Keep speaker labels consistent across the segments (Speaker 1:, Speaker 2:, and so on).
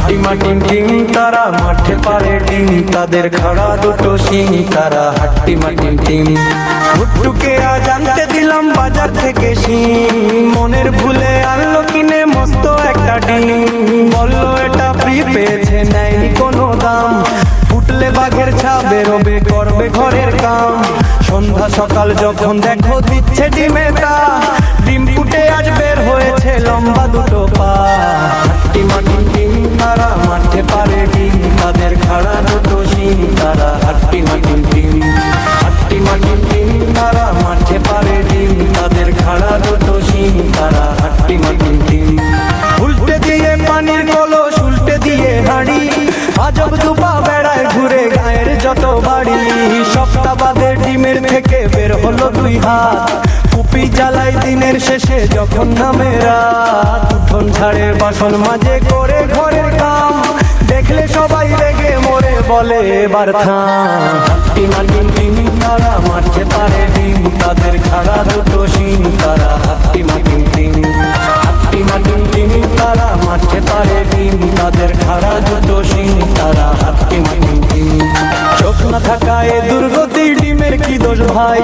Speaker 1: হাট্টিমা team team তারা মাঠে পারে ডিম, তাদের খাড়া দুটো শিং তারা হাট্টিমা টিম টিম। ভুট্টুকে আজ আনতে দিলাম বাজার থেকে শিম, মনের ভুলে আনলো কিনে মস্ত একটা ডিম। বললো এটা ফ্রি পেয়েছে নেয়নি কোনো দাম, ফুটলে বাঘের ছা বেরোবে করবে ঘরের কাম। সন্ধ্যা সকাল যখন দেখো দিচ্ছে ডিমে তা, ডিম ফুটে আজ বের হয়েছে লম্বা দুটো পা। হাট্টিমা টিম টিম তারা মাঠে পারে ডিম, তাদের খাড়া দুটো শিং তারা হাট্টিমা টিম টিম। হাট্টিমা টিম টিম তারা মাঠে পারে ডিম, তাদের খাড়া দুটো শিং তারা হাট্টিমা টিম টিম। উল্টে দিয়ে পানির কলস উল্টে দিয়ে হাঁড়ি, আজব দুপা বেড়ায় ঘুরে গায়ের যত বাড়ি। সপ্তাহ বাদে ডিমের থেকে বের হলো দুই হাত, কুপি জ্বালাই দিনের শেষে যখন নামে রাত। উঠোন ঝাড়ে বাসন মাঝে করে ঘরের কাম, দেখলে সবাই রেগে মরে বলে এবার থাম। হাট্টিমা টিম টিম তারা মাঠে পারে ডিম, তাদের খাড়া দুটো শিং তারা হাট্টিমা টিম টিম। হাট্টিমা টিম টিম তারা মাঠে পারে ডিম, তাদের খাড়া দুটো শিং তারা হাট্টিমা টিম টিম। চোখ না থাকায় দুর্গতি ডিমের কি দোষ ভাই,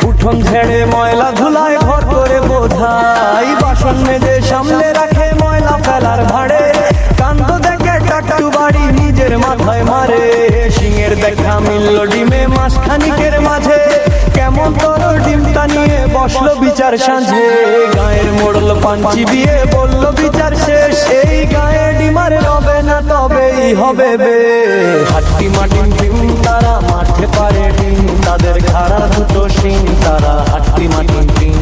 Speaker 1: উঠোন ঝেড়ে ময়লা ধুলায় ঘর করে বোঝাই। বাসন মেজে সামনে রাখে ময়লা ফেলার ভাড়ে, কান্দ দেখে টাট্টু বাড়ি নিজের মাথায় মারে। সিংয়ের দেখা মিলল ডিমে মাস খানিকের মাঝে, কেমন তোর ডিমটা নিয়ে বসলো বিচার সাঁঝে। গায়ের মোড়ল পাঞ্চি বিয়ে বললো বিচার শেষ, এই গায়ে ডিমার হবে না তবেই হবে বে। হাট্টিমা টিম টিম তারা মাঠে পারে ডিম, তাদের খাড়া দুটো শিং তারা হাট্টিমা টিম টিম।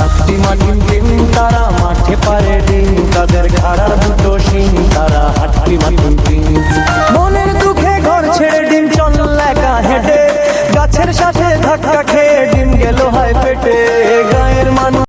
Speaker 1: হাট্টিমা টিম টিম তারা মাঠে পারে ডিম, তাদের খাড়া দুটো শিং তারা হাট্টিমা টিম টিম। মনের দুঃখে ঘর ছেড়ে ডিম চলল একা হেঁটে, গাছের সাথে ধাক্কা খেয়ে ডিম গেল হায় পেটে। গায়ের মানুষ